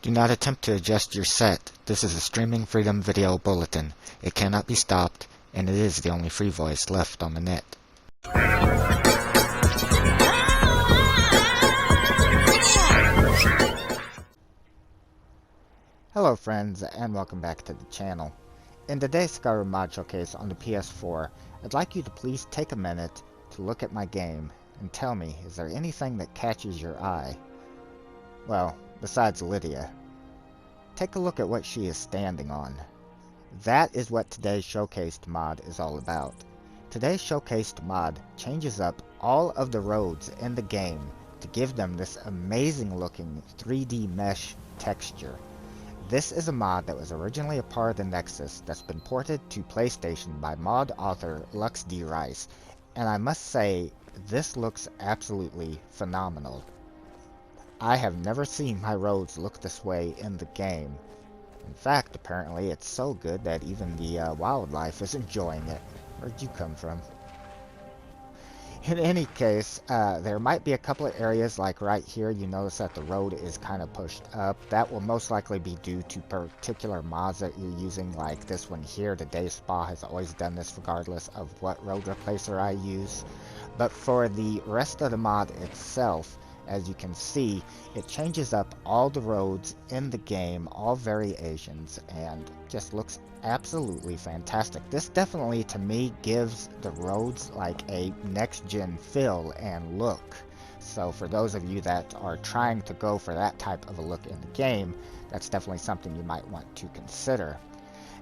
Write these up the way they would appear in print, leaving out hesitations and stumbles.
Do not attempt to adjust your set. This is a Streaming Freedom Video Bulletin. It cannot be stopped, and it is the only free voice left on the net. Hello friends, and welcome back to the channel. In today's Skyrim mod showcase on the PS4, I'd like you to please take a minute to look at my game and tell me, is there anything that catches your eye? Well, besides Lydia. Take a look at what she is standing on. That is what today's showcased mod is all about. Today's showcased mod changes up all of the roads in the game to give them this amazing looking 3D mesh texture. This is a mod that was originally a part of the Nexus that's been ported to PlayStation by Mod Author DRice, and I must say, this looks absolutely phenomenal. I have never seen my roads look this way in the game. In fact, apparently it's so good that even the wildlife is enjoying it. Where'd you come from? In any case, there might be a couple of areas like right here. You notice that the road is kind of pushed up. That will most likely be due to particular mods that you're using, like this one here. The Day Spa has always done this regardless of what road replacer I use. But for the rest of the mod itself, as you can see, it changes up all the roads in the game, all variations, and just looks absolutely fantastic. This definitely, to me, gives the roads like a next-gen feel and look. So for those of you that are trying to go for that type of a look in the game, that's definitely something you might want to consider.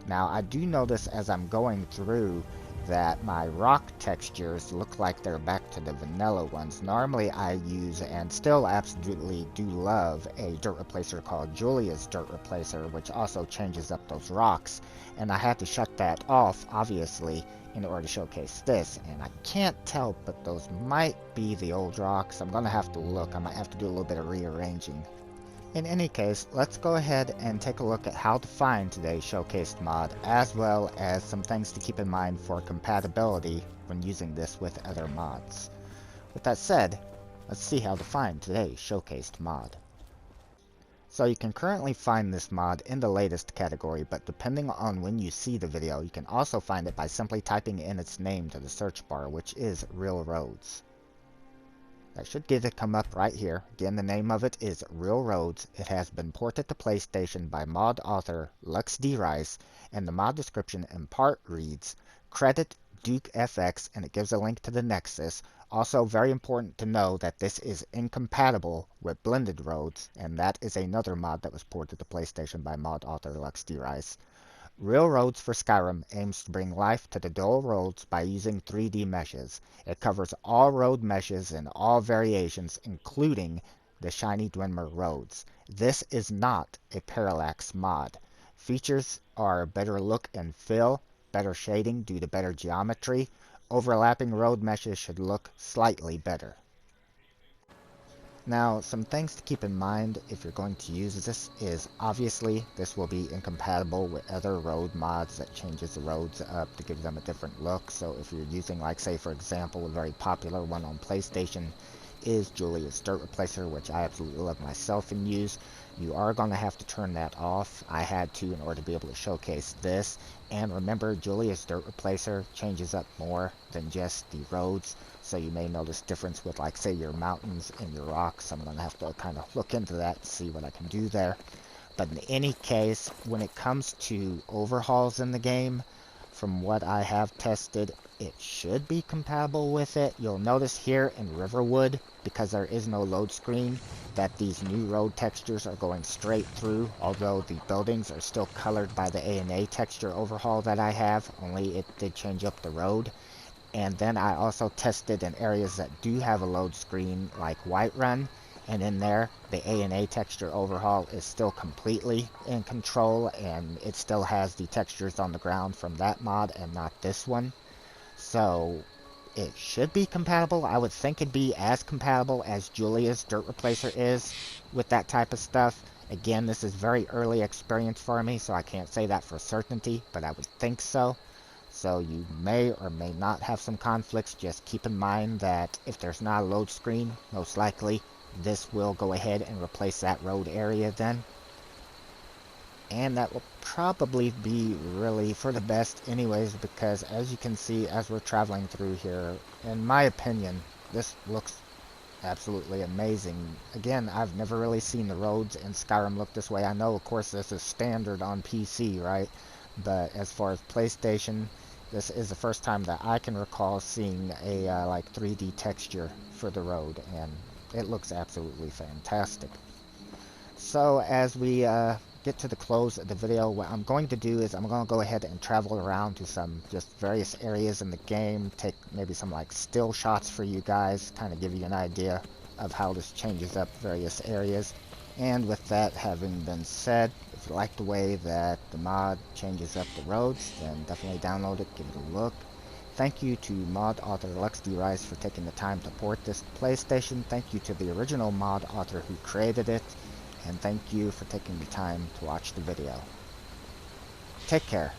Now, I do notice as I'm going through that my rock textures look like they're back to the vanilla ones. Normally I use, and still absolutely do love, a dirt replacer called Julia's Dirt Replacer, which also changes up those rocks, and I had to shut that off obviously in order to showcase this, and I can't tell, but those might be the old rocks. I'm gonna have to look. I might have to do a little bit of rearranging. In any case, let's go ahead and take a look at how to find today's showcased mod, as well as some things to keep in mind for compatibility when using this with other mods. With that said, let's see how to find today's showcased mod. So you can currently find this mod in the latest category, but depending on when you see the video, you can also find it by simply typing in its name to the search bar, which is Real Roads. I should get it come up right here. Again, the name of it is Real Roads. It has been ported to PlayStation by Mod Author DukeFX, and the mod description in part reads, "Credit DukeFX," and it gives a link to the Nexus. Also, very important to know that this is incompatible with blended roads, and that is another mod that was ported to PlayStation by Mod Author DukeFX. Real Roads for Skyrim aims to bring life to the dull roads by using 3D meshes. It covers all road meshes in all variations, including the shiny Dwemer roads. This is not a parallax mod. Features are better look and feel, better shading due to better geometry. Overlapping road meshes should look slightly better. Now, some things to keep in mind if you're going to use this is, obviously, this will be incompatible with other road mods that changes the roads up to give them a different look. So if you're using, like, say, for example, a very popular one on PlayStation is Julia's Dirt Replacer, which I absolutely love myself and use, you are going to have to turn that off. I had to in order to be able to showcase this. And remember, Julia's Dirt Replacer changes up more than just the roads, so you may notice difference with, like, say, your mountains and your rocks. I'm going to have to kind of look into that and see what I can do there. But in any case, when it comes to overhauls in the game, from what I have tested, it should be compatible with it. You'll notice here in Riverwood, because there is no load screen, that these new road textures are going straight through, although the buildings are still colored by the A&A texture overhaul that I have, only it did change up the road. And then I also tested in areas that do have a load screen, like Whiterun, and in there, the A&A texture overhaul is still completely in control, and it still has the textures on the ground from that mod and not this one. So it should be compatible. I would think it'd be as compatible as Julia's Dirt Replacer is with that type of stuff. Again, this is very early experience for me, so I can't say that for certainty, but I would think so. So you may or may not have some conflicts. Just keep in mind that if there's not a load screen, most likely this will go ahead and replace that road area then. And that will probably be really for the best anyways, because as you can see as we're traveling through here, in my opinion, this looks absolutely amazing. Again, I've never really seen the roads in Skyrim look this way. I know, of course, this is standard on PC, right? But as far as PlayStation, this is the first time that I can recall seeing a like 3D texture for the road, and it looks absolutely fantastic. So as we get to the close of the video, what I'm going to do is I'm going to go ahead and travel around to some just various areas in the game, take maybe some like still shots for you guys, kind of give you an idea of how this changes up various areas. And with that having been said, if you like the way that the mod changes up the roads, then definitely download it, give it a look. Thank you to Mod Author DRice for taking the time to port this to PlayStation. Thank you to the original mod author who created it. And thank you for taking the time to watch the video. Take care.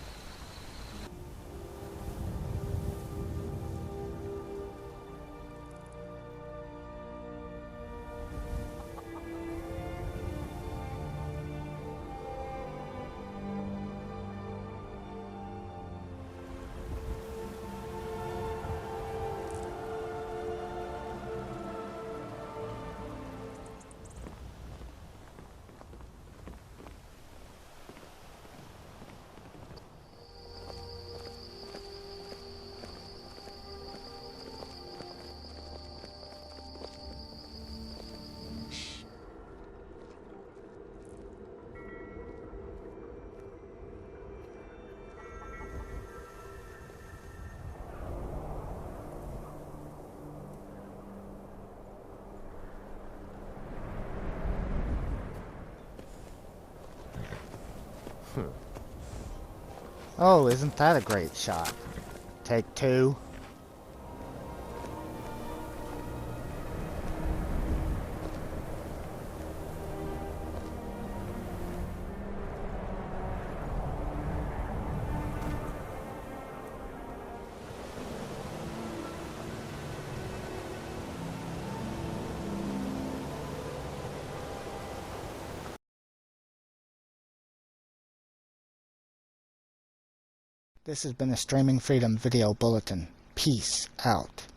Oh, isn't that a great shot? Take two. This has been a Streaming Freedom Video Bulletin. Peace out.